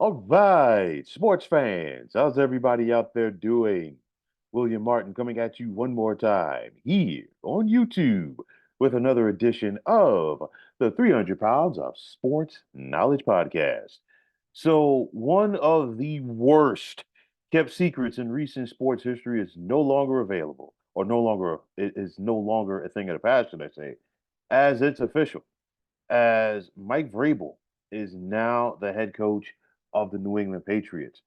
All right, sports fans, how's everybody out there doing? William Martin coming at you one more time here on YouTube with another edition of the 300 Pounds of Sports Knowledge Podcast. So, one of the worst kept secrets in recent sports history is no longer available, or no longer it is no longer a thing of the past, should I say, as it's official as Mike Vrabel is now the head coach of the New England Patriots.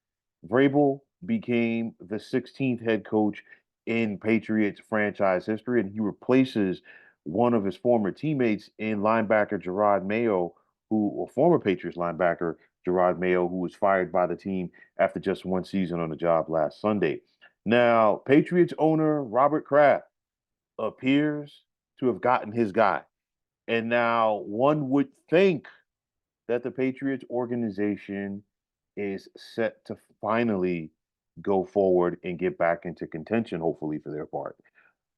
Vrabel became the 16th head coach in Patriots franchise history, and he replaces one of his former teammates in linebacker Gerard Mayo, a former Patriots linebacker Gerard Mayo, who was fired by the team after just one season on the job last Sunday. Now, Patriots owner Robert Kraft appears to have gotten his guy. And now one would think that the Patriots organization is set to finally go forward and get back into contention, hopefully, for their part.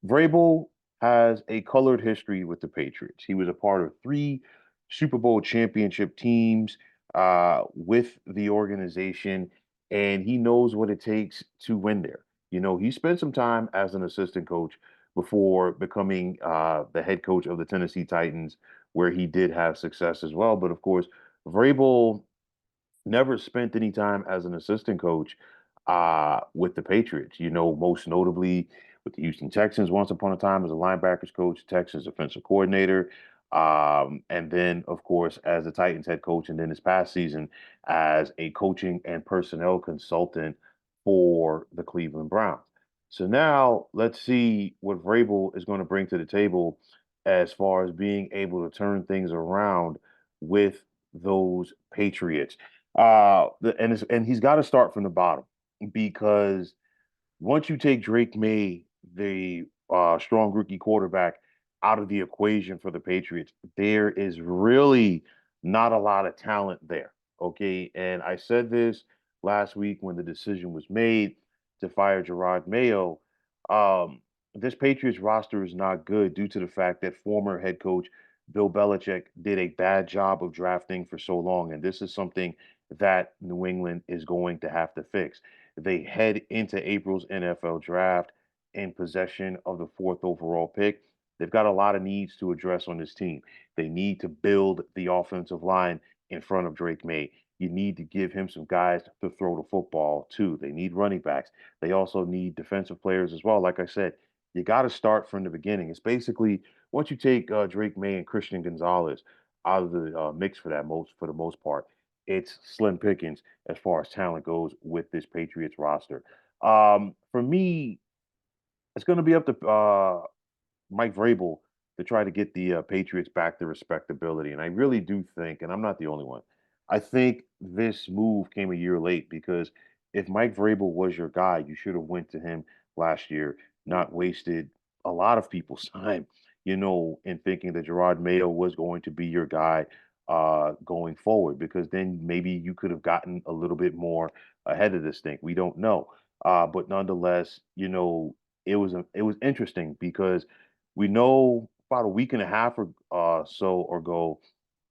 Vrabel has a colored history with the Patriots. He was a part of three Super Bowl championship teams with the organization, and he knows what it takes to win there. You know, he spent some time as an assistant coach before becoming the head coach of the Tennessee Titans, where he did have success as well. But of course, Vrabel never spent any time as an assistant coach with the Patriots. You know, most notably with the Houston Texans once upon a time as a linebackers coach, Texans offensive coordinator, and then of course as the Titans head coach, and then this past season as a coaching and personnel consultant for the Cleveland Browns. So now let's see what Vrabel is going to bring to the table as far as being able to turn things around with those Patriots. And he's got to start from the bottom because once you take Drake May, the strong rookie quarterback, out of the equation for the Patriots, there is really not a lot of talent there. Okay. And I said this last week when the decision was made to fire Gerard Mayo. Um, this Patriots roster is not good due to the fact that former head coach Bill Belichick did a bad job of drafting for so long. And this is something that New England is going to have to fix. They head into April's NFL draft in possession of the fourth overall pick. They've got a lot of needs to address on this team. They need to build the offensive line in front of Drake May. You need to give him some guys to throw the football to. They need running backs. They also need defensive players as well. Like I said, you got to start from the beginning. It's basically once you take Drake May and Christian Gonzalez out of the mix for the most part, it's slim pickings as far as talent goes with this Patriots roster. For me, it's going to be up to Mike Vrabel to try to get the Patriots back to respectability. And I really do think, and I'm not the only one, I think this move came a year late because if Mike Vrabel was your guy, you should have went to him last year, not wasted a lot of people's time, you know, in thinking that Gerard Mayo was going to be your guy going forward, because then maybe you could have gotten a little bit more ahead of this thing. We don't know. But nonetheless, you know, it was interesting because we know about a week and a half or so ago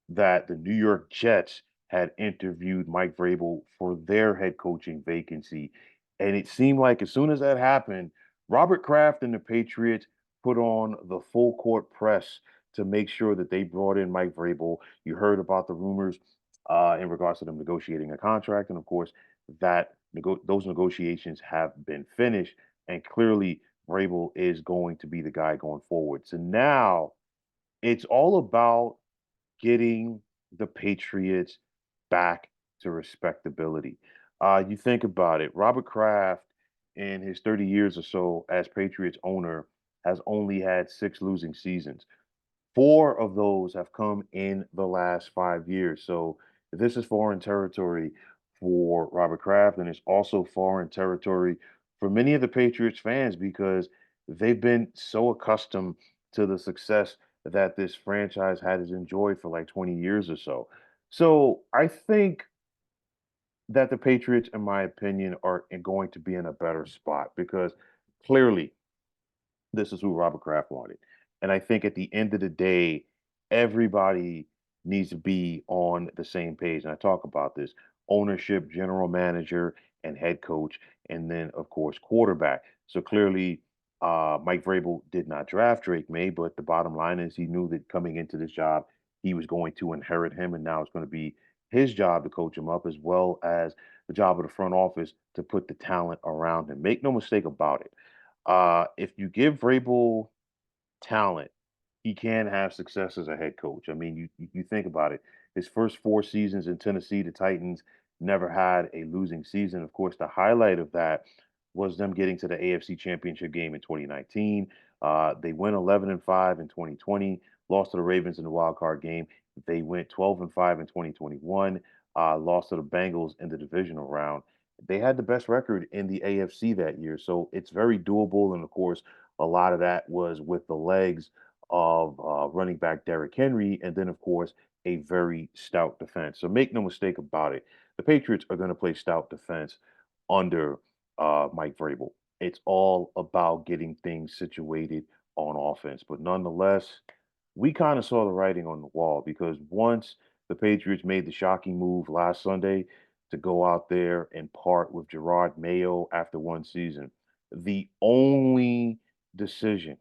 that the New York Jets had interviewed Mike Vrabel for their head coaching vacancy. And it seemed like as soon as that happened, Robert Kraft and the Patriots put on the full court press to make sure that they brought in Mike Vrabel. You heard about the rumors in regards to them negotiating a contract. And of course, those negotiations have been finished. And clearly, Vrabel is going to be the guy going forward. So now it's all about getting the Patriots back to respectability. You think about it, Robert Kraft, in his 30 years or so as Patriots owner, has only had six losing seasons. Four of those have come in the last 5 years. So this is foreign territory for Robert Kraft, and it's also foreign territory for many of the Patriots fans because they've been so accustomed to the success that this franchise has enjoyed for like 20 years or so. So I think that the Patriots, in my opinion, are going to be in a better spot because clearly this is who Robert Kraft wanted. And I think at the end of the day, everybody needs to be on the same page. And I talk about this. ownership, general manager, and head coach, and then of course quarterback. So clearly, Mike Vrabel did not draft Drake May, but the bottom line is he knew that coming into this job, he was going to inherit him, and now it's going to be his job to coach him up, as well as the job of the front office to put the talent around him. Make no mistake about it. If you give Vrabel talent, he can have success as a head coach. I mean, you think about it. His first 4 seasons in Tennessee, the Titans never had a losing season. Of course, the highlight of that was them getting to the AFC Championship game in 2019. They went 11-5 in 2020, lost to the Ravens in the wild card game. They went 12-5 in 2021, lost to the Bengals in the divisional round. They had the best record in the AFC that year, so it's very doable. And of course, a lot of that was with the legs of running back Derrick Henry, and then, of course, a very stout defense. So make no mistake about it, the Patriots are going to play stout defense under Mike Vrabel. It's all about getting things situated on offense. But nonetheless, we kind of saw the writing on the wall because once the Patriots made the shocking move last Sunday to go out there and part with Gerard Mayo after 1 season, the only decision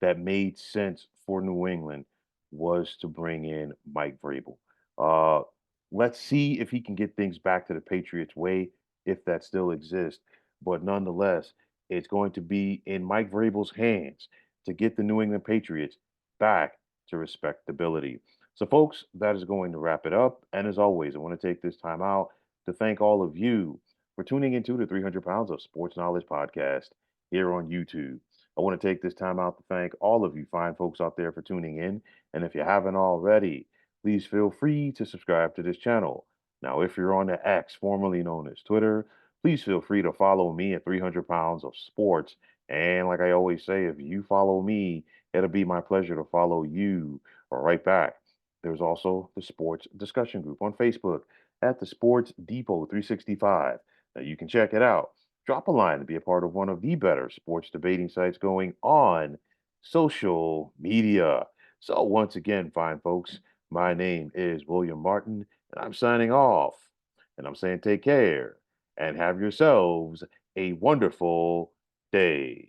that made sense for New England was to bring in Mike Vrabel. Uh, let's see if he can get things back to the Patriots way, if that still exists. But nonetheless, it's going to be in Mike Vrabel's hands to get the New England Patriots back to respectability. So, folks, that is going to wrap it up. And as always, I want to take this time out to thank all of you for tuning into the 300 Pounds of Sports Knowledge podcast here on YouTube. I want to take this time out to thank all of you fine folks out there for tuning in. And if you haven't already, please feel free to subscribe to this channel. Now, if you're on the X, formerly known as Twitter, please feel free to follow me at 300 Pounds of Sports. And like I always say, if you follow me, it'll be my pleasure to follow you right back. There's also the sports discussion group on Facebook at the Sports Depot 365. Now, you can check it out. Drop a line to be a part of one of the better sports debating sites going on social media. So, once again, fine folks, my name is William Martin, and I'm signing off. And I'm saying take care and have yourselves a wonderful day.